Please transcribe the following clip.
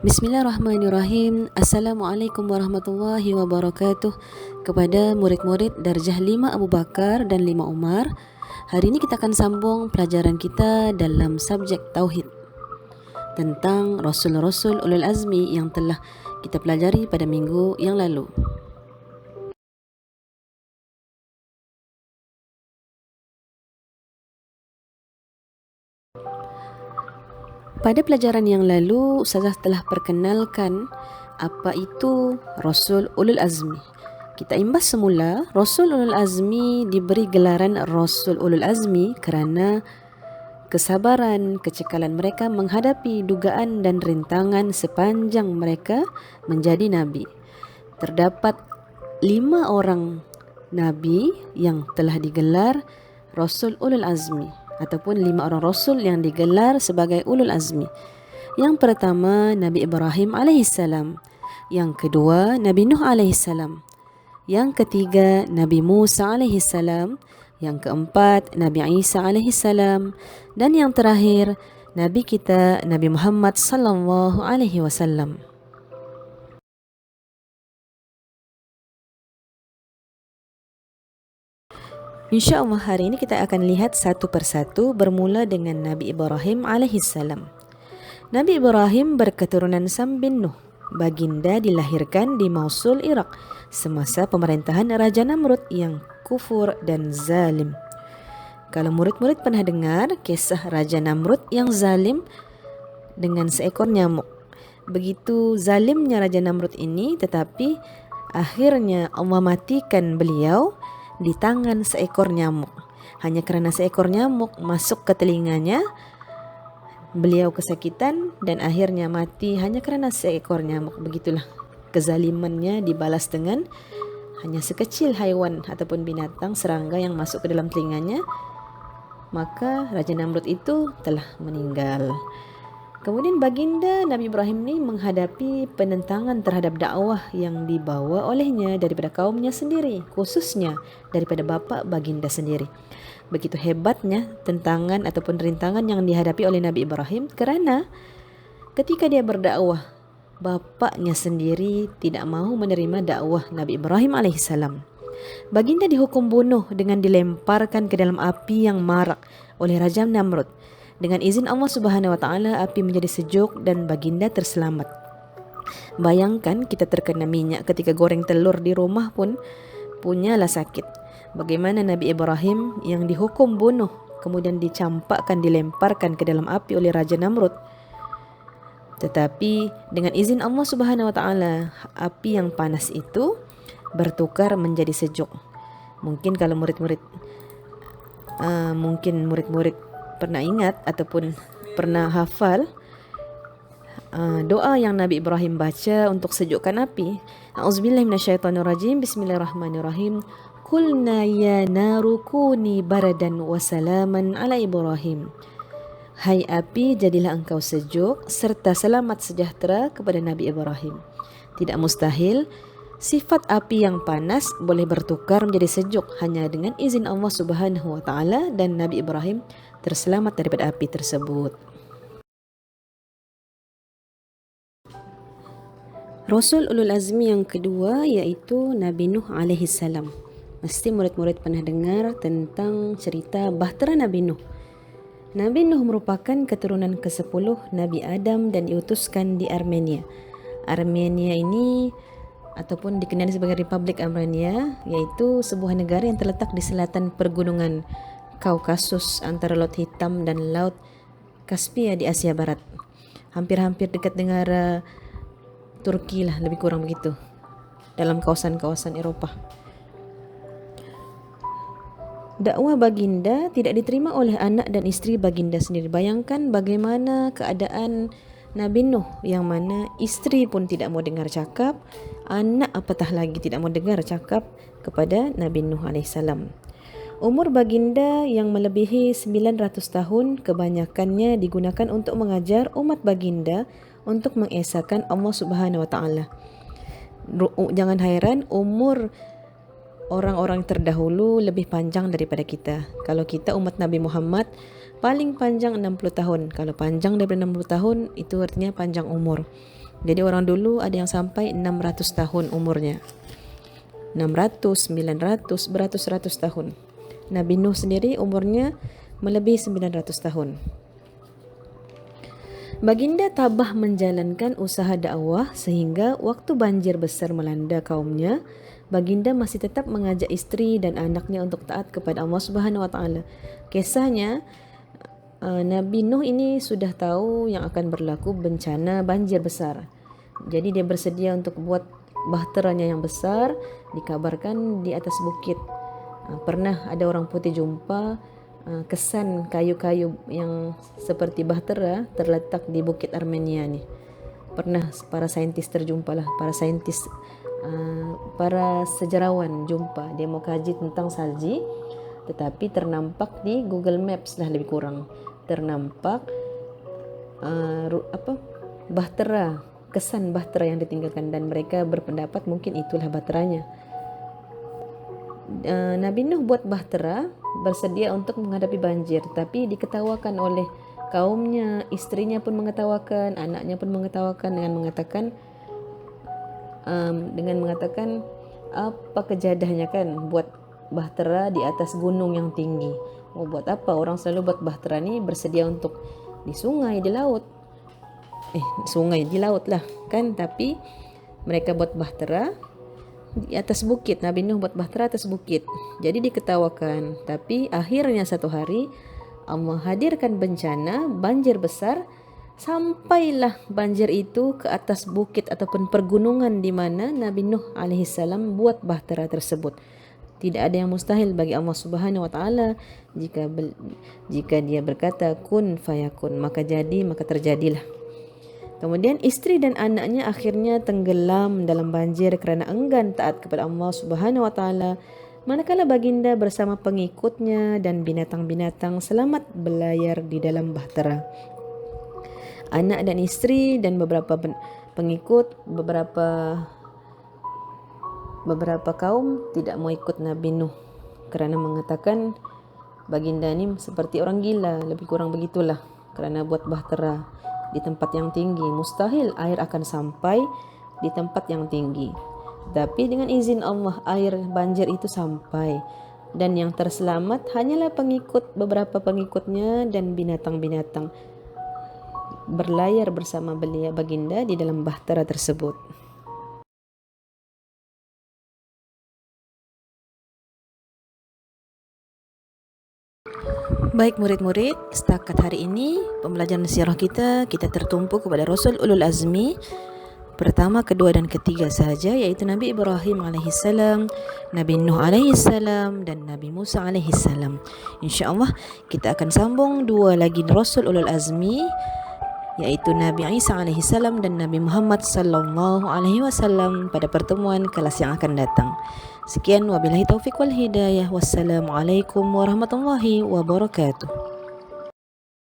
Bismillahirrahmanirrahim. Assalamualaikum warahmatullahi wabarakatuh. Kepada murid-murid Darjah 5 Abu Bakar dan 5 Umar, hari ini kita akan sambung pelajaran kita dalam subjek Tauhid tentang Rasul-Rasul Ulul Azmi yang telah kita pelajari pada minggu yang lalu. Pada pelajaran yang lalu, Ustazah telah perkenalkan apa itu Rasul Ulul Azmi. Kita imbas semula, Rasul Ulul Azmi diberi gelaran Rasul Ulul Azmi kerana kesabaran, kecekalan mereka menghadapi dugaan dan rintangan sepanjang mereka menjadi Nabi. Terdapat 5 orang Nabi yang telah digelar Rasul Ulul Azmi, ataupun 5 orang Rasul yang digelar sebagai Ulul Azmi. Yang pertama, Nabi Ibrahim alaihissalam. Yang kedua, Nabi Nuh alaihissalam. Yang ketiga, Nabi Musa alaihissalam. Yang keempat, Nabi Isa alaihissalam. Dan yang terakhir, Nabi kita, Nabi Muhammad sallallahu alaihi wasallam. InsyaAllah hari ini kita akan lihat satu persatu, bermula dengan Nabi Ibrahim alaihissalam. Nabi Ibrahim berketurunan Sam bin Nuh. Baginda dilahirkan di Mosul, Iraq semasa pemerintahan Raja Namrud yang kufur dan zalim. Kalau murid-murid pernah dengar kisah Raja Namrud yang zalim dengan seekor nyamuk. Begitu zalimnya Raja Namrud ini, tetapi akhirnya Allah matikan beliau di tangan seekor nyamuk. Hanya kerana seekor nyamuk masuk ke telinganya, beliau kesakitan dan akhirnya mati hanya kerana seekor nyamuk. Begitulah kezalimannya dibalas dengan hanya sekecil haiwan ataupun binatang, serangga yang masuk ke dalam telinganya. Maka Raja Namrud itu telah meninggal. Kemudian baginda Nabi Ibrahim ini menghadapi penentangan terhadap dakwah yang dibawa olehnya daripada kaumnya sendiri, khususnya daripada bapa baginda sendiri. Begitu hebatnya tentangan ataupun rintangan yang dihadapi oleh Nabi Ibrahim kerana ketika dia berdakwah, bapaknya sendiri tidak mahu menerima dakwah Nabi Ibrahim alaihissalam. Baginda dihukum bunuh dengan dilemparkan ke dalam api yang marak oleh Raja Namrud. Dengan izin Allah Subhanahu wa taala, api menjadi sejuk dan baginda terselamat. Bayangkan kita terkena minyak ketika goreng telur di rumah pun punyalah sakit. Bagaimana Nabi Ibrahim yang dihukum bunuh kemudian dicampakkan, dilemparkan ke dalam api oleh Raja Namrud. Tetapi dengan izin Allah Subhanahu wa taala, api yang panas itu bertukar menjadi sejuk. Mungkin kalau murid-murid pernah ingat ataupun pernah hafal doa yang Nabi Ibrahim baca untuk sejukkan api. A'udzubillahi minasyaitonirrajim. Bismillahirrahmanirrahim. Qulna ya naru kuni baradan wa salaman ala Ibrahim. Hai api, jadilah engkau sejuk serta selamat sejahtera kepada Nabi Ibrahim. Tidak mustahil sifat api yang panas boleh bertukar menjadi sejuk hanya dengan izin Allah Subhanahu wa taala, dan Nabi Ibrahim terselamat daripada api tersebut. Rasul Ulul Azmi yang kedua iaitu Nabi Nuh alaihissalam. Mesti murid-murid pernah dengar tentang cerita bahtera Nabi Nuh. Nabi Nuh merupakan keturunan ke-10 Nabi Adam dan diutuskan di Armenia. Armenia ini ataupun dikenali sebagai Republik Armenia, iaitu sebuah negara yang terletak di selatan pergunungan Kaukasus antara Laut Hitam dan Laut Kaspia di Asia Barat. Hampir-hampir dekat dengan Turki lah, lebih kurang begitu, dalam kawasan-kawasan Eropah. Dakwah baginda tidak diterima oleh anak dan isteri baginda sendiri. Bayangkan bagaimana keadaan Nabi Nuh yang mana isteri pun tidak mau dengar cakap, anak apatah lagi tidak mau dengar cakap kepada Nabi Nuh alaihissalam. Umur baginda yang melebihi 900 tahun kebanyakannya digunakan untuk mengajar umat baginda untuk mengesahkan Allah Subhanahu wa taala. Jangan heran umur orang-orang terdahulu lebih panjang daripada kita. Kalau kita umat Nabi Muhammad paling panjang 60 tahun. Kalau panjang daripada 60 tahun itu artinya panjang umur. Jadi orang dulu ada yang sampai 600 tahun umurnya. 600, 900, beratus-ratus tahun. Nabi Nuh sendiri umurnya melebihi 900 tahun. Baginda tabah menjalankan usaha dakwah sehingga waktu banjir besar melanda kaumnya, Baginda masih tetap mengajak istri dan anaknya untuk taat kepada Allah Subhanahu wa taala. Kisahnya, Nabi Nuh ini sudah tahu yang akan berlaku bencana banjir besar. Jadi dia bersedia untuk buat bahteranya yang besar, dikabarkan di atas bukit. Pernah ada orang putih jumpa kesan kayu-kayu yang seperti bahtera terletak di bukit Armenia nih. Pernah para saintis terjumpalah, para sejarawan jumpa, dia mau kaji tentang salji, tetapi ternampak di Google Maps lah lebih kurang, ternampak bahtera, kesan bahtera yang ditinggalkan, dan mereka berpendapat mungkin itulah bahteranya. Nabi Nuh buat bahtera bersedia untuk menghadapi banjir, tapi diketawakan oleh kaumnya, istrinya pun mengetawakan, anaknya pun mengetawakan dengan mengatakan apa kejadahnya kan buat bahtera di atas gunung yang tinggi. Mau buat apa? Orang selalu buat bahtera ni bersedia untuk di sungai, di laut. Sungai di laut lah kan, tapi mereka buat bahtera di atas bukit. Nabi Nuh buat bahtera atas bukit, jadi diketawakan. Tapi akhirnya satu hari Allah hadirkan bencana banjir besar, sampailah banjir itu ke atas bukit ataupun pergunungan di mana Nabi Nuh alaihissalam buat bahtera tersebut. Tidak ada yang mustahil bagi Allah Subhanahu wa taala. Jika dia berkata kun fayakun, maka jadi, maka terjadilah. Kemudian istri dan anaknya akhirnya tenggelam dalam banjir kerana enggan taat kepada Allah Subhanahu wa taala, manakala baginda bersama pengikutnya dan binatang-binatang selamat berlayar di dalam bahtera. Anak dan istri dan beberapa pengikut, beberapa kaum tidak mau ikut Nabi Nuh kerana mengatakan baginda ni seperti orang gila, lebih kurang begitulah, kerana buat bahtera di tempat yang tinggi, mustahil air akan sampai di tempat yang tinggi. Tapi dengan izin Allah, air banjir itu sampai, dan yang terselamat hanyalah beberapa pengikutnya dan binatang-binatang berlayar bersama baginda di dalam bahtera tersebut. Baik murid-murid, setakat hari ini pembelajaran sirah kita tertumpu kepada Rasul Ulul Azmi pertama, kedua dan ketiga sahaja, yaitu Nabi Ibrahim alaihissalam, Nabi Nuh alaihissalam dan Nabi Musa alaihissalam. InsyaAllah kita akan sambung dua lagi Rasul Ulul Azmi, yaitu Nabi Isa alaihissalam dan Nabi Muhammad sallallahu alaihi wasallam pada pertemuan kelas yang akan datang. Sekian, wabillahi taufiq wal hidayah. Wassalamualaikum warahmatullahi wabarakatuh.